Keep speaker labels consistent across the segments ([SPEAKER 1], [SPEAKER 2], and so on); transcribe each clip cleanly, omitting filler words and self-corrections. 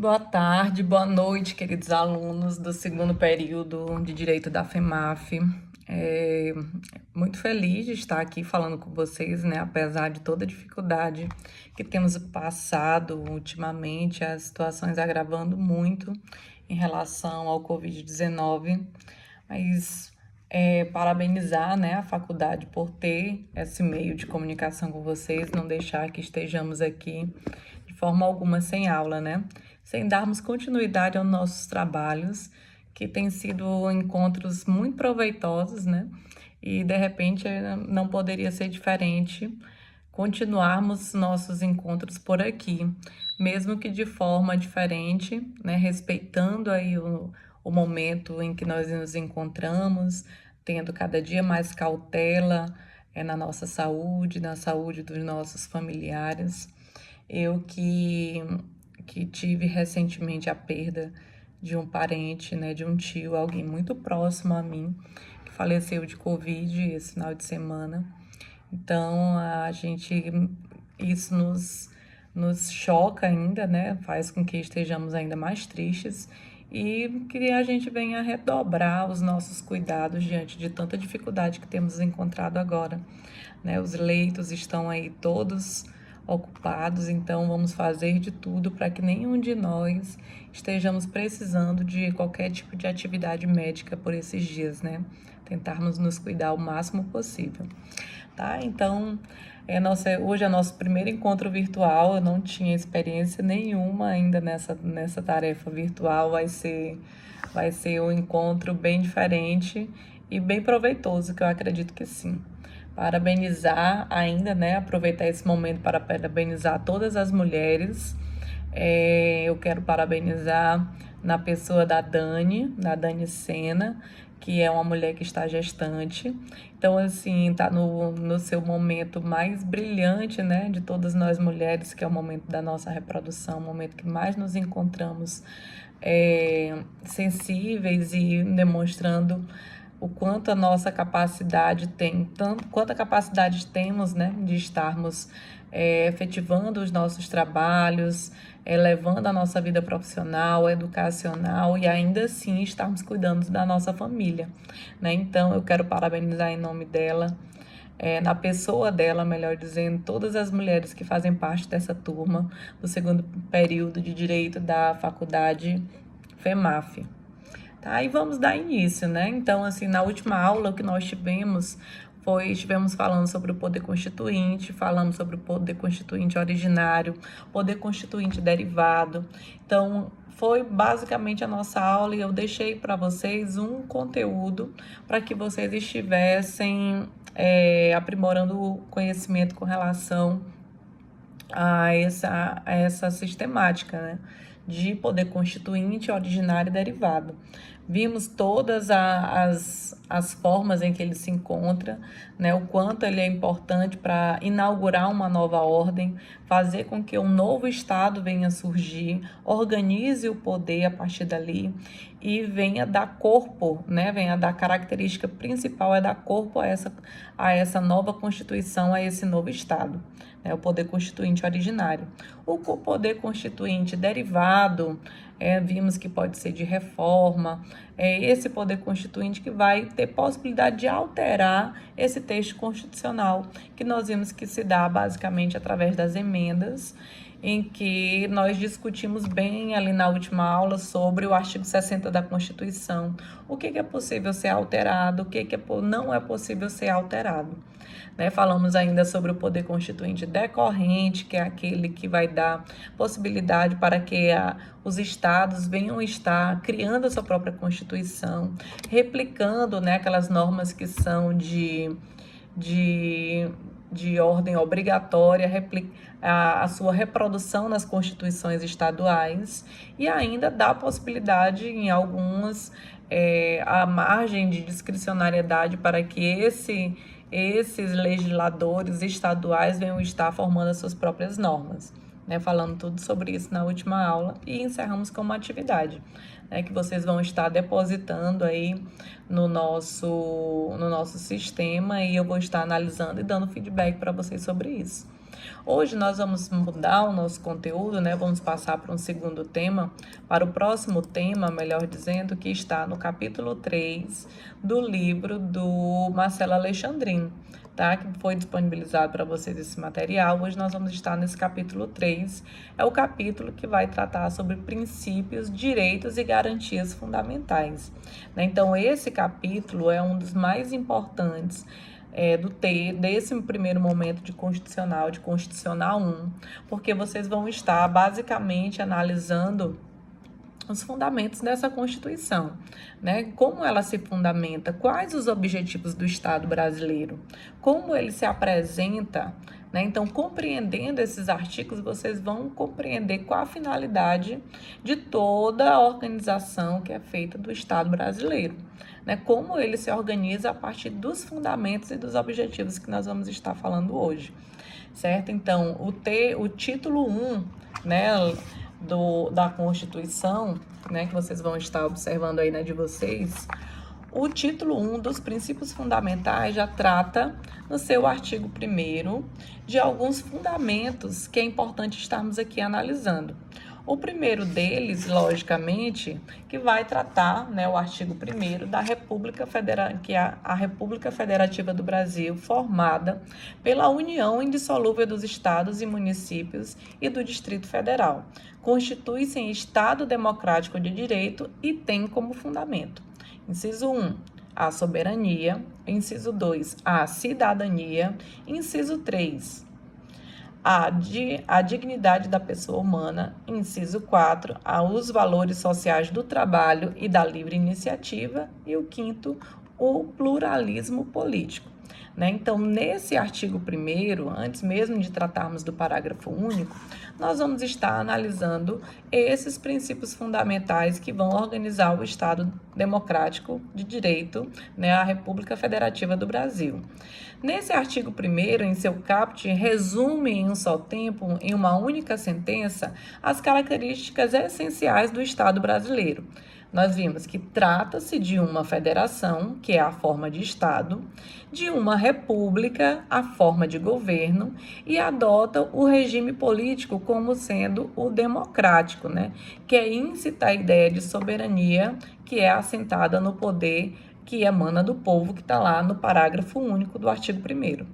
[SPEAKER 1] Boa tarde, boa noite, queridos alunos do segundo período de Direito da FEMAF. É, Muito feliz de estar aqui falando com vocês, né? Apesar de toda a dificuldade que temos passado ultimamente, as situações agravando muito em relação ao Covid-19, mas parabenizar, né, a faculdade por ter esse meio de comunicação com vocês, não deixar que estejamos aqui de forma alguma sem aula, né? Sem darmos continuidade aos nossos trabalhos, que têm sido encontros muito proveitosos, né? E de repente não poderia ser diferente continuarmos nossos encontros por aqui, mesmo que de forma diferente, né? Respeitando aí o momento em que nós nos encontramos, tendo cada dia mais cautela na nossa saúde, na saúde dos nossos familiares. Eu que tive recentemente a perda de um parente, né, de um tio, alguém muito próximo a mim, que faleceu de Covid esse final de semana. Então, isso nos choca ainda, né, faz com que estejamos ainda mais tristes e que a gente venha redobrar os nossos cuidados diante de tanta dificuldade que temos encontrado agora, né? Os leitos estão aí todos ocupados, então vamos fazer de tudo para que nenhum de nós estejamos precisando de qualquer tipo de atividade médica por esses dias, né? Tentarmos nos cuidar o máximo possível, tá? Então, hoje é nosso primeiro encontro virtual, eu não tinha experiência nenhuma ainda nessa tarefa virtual, vai ser um encontro bem diferente e bem proveitoso, que eu acredito que sim. Parabenizar ainda, né? Aproveitar esse momento para parabenizar todas as mulheres. Eu quero parabenizar na pessoa da Dani Sena, que é uma mulher que está gestante. Então, assim, está no seu momento mais brilhante, né, de todas nós mulheres, que é o momento da nossa reprodução, o momento que mais nos encontramos sensíveis e demonstrando o quanto a nossa capacidade tem, tanto quanta capacidade temos, né, de estarmos efetivando os nossos trabalhos, levando a nossa vida profissional, educacional e ainda assim estarmos cuidando da nossa família, né? Então eu quero parabenizar em nome dela, na pessoa dela, melhor dizendo, todas as mulheres que fazem parte dessa turma do segundo período de Direito da Faculdade FEMAF. Tá, e vamos dar início, né? Então, assim, na última aula que nós estivemos falando sobre o poder constituinte, falamos sobre o poder constituinte originário, poder constituinte derivado. Então, foi basicamente a nossa aula e eu deixei para vocês um conteúdo para que vocês estivessem aprimorando o conhecimento com relação a essa sistemática, né, de poder constituinte, originário e derivado. Vimos todas as formas em que ele se encontra, né, o quanto ele é importante para inaugurar uma nova ordem, fazer com que um novo Estado venha surgir, organize o poder a partir dali e venha dar corpo, né, venha dar característica principal, dar corpo a essa nova Constituição, a esse novo Estado. O poder constituinte originário. O poder constituinte derivado, vimos que pode ser de reforma, esse poder constituinte que vai ter possibilidade de alterar esse texto constitucional, que nós vimos que se dá basicamente através das emendas, em que nós discutimos bem ali na última aula sobre o artigo 60 da Constituição, o que é possível ser alterado, o que não é possível ser alterado. Né? Falamos ainda sobre o poder constituinte decorrente, que é aquele que vai dar possibilidade para que os estados venham estar criando a sua própria Constituição, replicando, né, aquelas normas que são de ordem obrigatória, a sua reprodução nas constituições estaduais e ainda dá possibilidade em algumas a margem de discricionariedade para que esses legisladores estaduais venham estar formando as suas próprias normas, né? Falando tudo sobre isso na última aula e encerramos com uma atividade, né, que vocês vão estar depositando aí no nosso sistema e eu vou estar analisando e dando feedback para vocês sobre isso. Hoje nós vamos mudar o nosso conteúdo, né? Vamos passar para um segundo tema, para o próximo tema, melhor dizendo, que está no capítulo 3 do livro do Marcelo Alexandrino, tá? Que foi disponibilizado para vocês esse material. Hoje nós vamos estar nesse capítulo 3, é o capítulo que vai tratar sobre princípios, direitos e garantias fundamentais, né? Então, esse capítulo é um dos mais importantes desse primeiro momento de Constitucional 1, porque vocês vão estar basicamente analisando os fundamentos dessa Constituição, né? Como ela se fundamenta, quais os objetivos do Estado brasileiro, como ele se apresenta, né? Então, compreendendo esses artigos, vocês vão compreender qual a finalidade de toda a organização que é feita do Estado brasileiro, né? Como ele se organiza a partir dos fundamentos e dos objetivos que nós vamos estar falando hoje, certo? Então, o título 1, né, da Constituição, né, que vocês vão estar observando aí, né, de vocês, o título 1 dos princípios fundamentais já trata, no seu artigo 1º, de alguns fundamentos que é importante estarmos aqui analisando. O primeiro deles, logicamente, que vai tratar, né, o artigo 1º da República Federal, que é a República Federativa do Brasil, formada pela união indissolúvel dos estados e municípios e do Distrito Federal. Constitui-se em Estado democrático de direito e tem como fundamento: inciso 1, a soberania; inciso 2, a cidadania; inciso 3, a dignidade da pessoa humana; inciso 4, os valores sociais do trabalho e da livre iniciativa; e o 5º, o pluralismo político, né? Então, nesse artigo 1º, antes mesmo de tratarmos do parágrafo único, nós vamos estar analisando esses princípios fundamentais que vão organizar o Estado democrático de direito, né, a República Federativa do Brasil. Nesse artigo 1º, em seu caput, resume em um só tempo, em uma única sentença, as características essenciais do Estado brasileiro. Nós vimos que trata-se de uma federação, que é a forma de Estado, de uma república, a forma de governo, e adota o regime político como sendo o democrático, né? Que é íncita a ideia de soberania, que é assentada no poder que emana do povo, que está lá no parágrafo único do artigo 1º.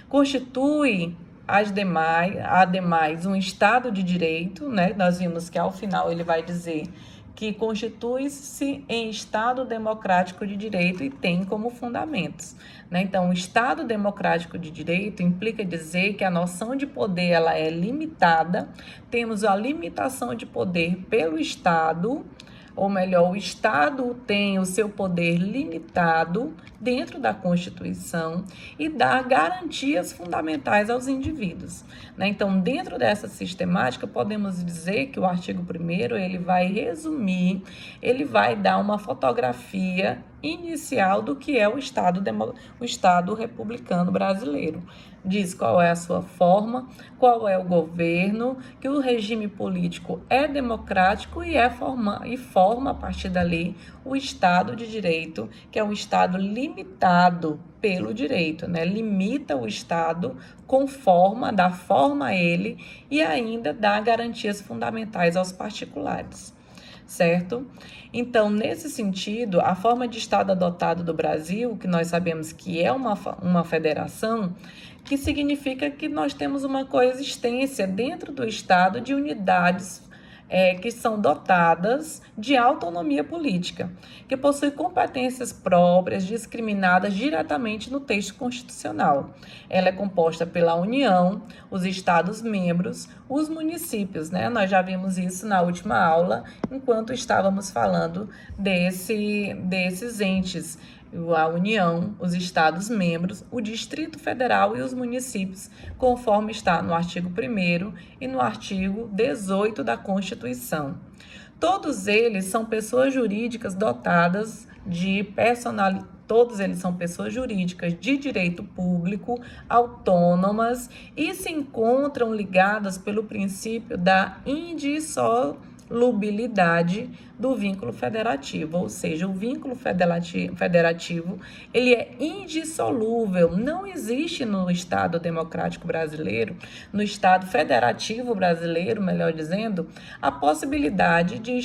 [SPEAKER 1] Constitui ademais um Estado de direito, né? Nós vimos que ao final ele vai dizer que constitui-se em Estado democrático de direito e tem como fundamentos, né? Então, o Estado democrático de direito implica dizer que a noção de poder ela é limitada, temos a limitação de poder pelo Estado, ou melhor, o Estado tem o seu poder limitado dentro da Constituição e dá garantias fundamentais aos indivíduos, né? Então, dentro dessa sistemática, podemos dizer que o artigo 1º, ele vai resumir, ele vai dar uma fotografia inicial do que é o Estado republicano brasileiro. Diz qual é a sua forma, qual é o governo, que o regime político é democrático e forma a partir dali o Estado de Direito, que é um Estado limitado pelo direito, né? Limita o Estado, dá forma a ele e ainda dá garantias fundamentais aos particulares, certo? Então, nesse sentido, a forma de Estado adotado do Brasil, que nós sabemos que é uma federação, que significa que nós temos uma coexistência dentro do Estado de unidades que são dotadas de autonomia política, que possuem competências próprias, discriminadas diretamente no texto constitucional. Ela é composta pela União, os Estados-membros, os municípios, né? Nós já vimos isso na última aula, enquanto estávamos falando desses entes: a União, os Estados-membros, o Distrito Federal e os municípios, conforme está no artigo 1º e no artigo 18 da Constituição. Todos eles são pessoas jurídicas dotadas de personalidade. Todos eles são pessoas jurídicas de direito público, autônomas e se encontram ligadas pelo princípio da indissolubilidade do vínculo federativo, ou seja, o vínculo federativo, ele é indissolúvel, não existe no Estado democrático brasileiro, no Estado federativo brasileiro, melhor dizendo, a possibilidade de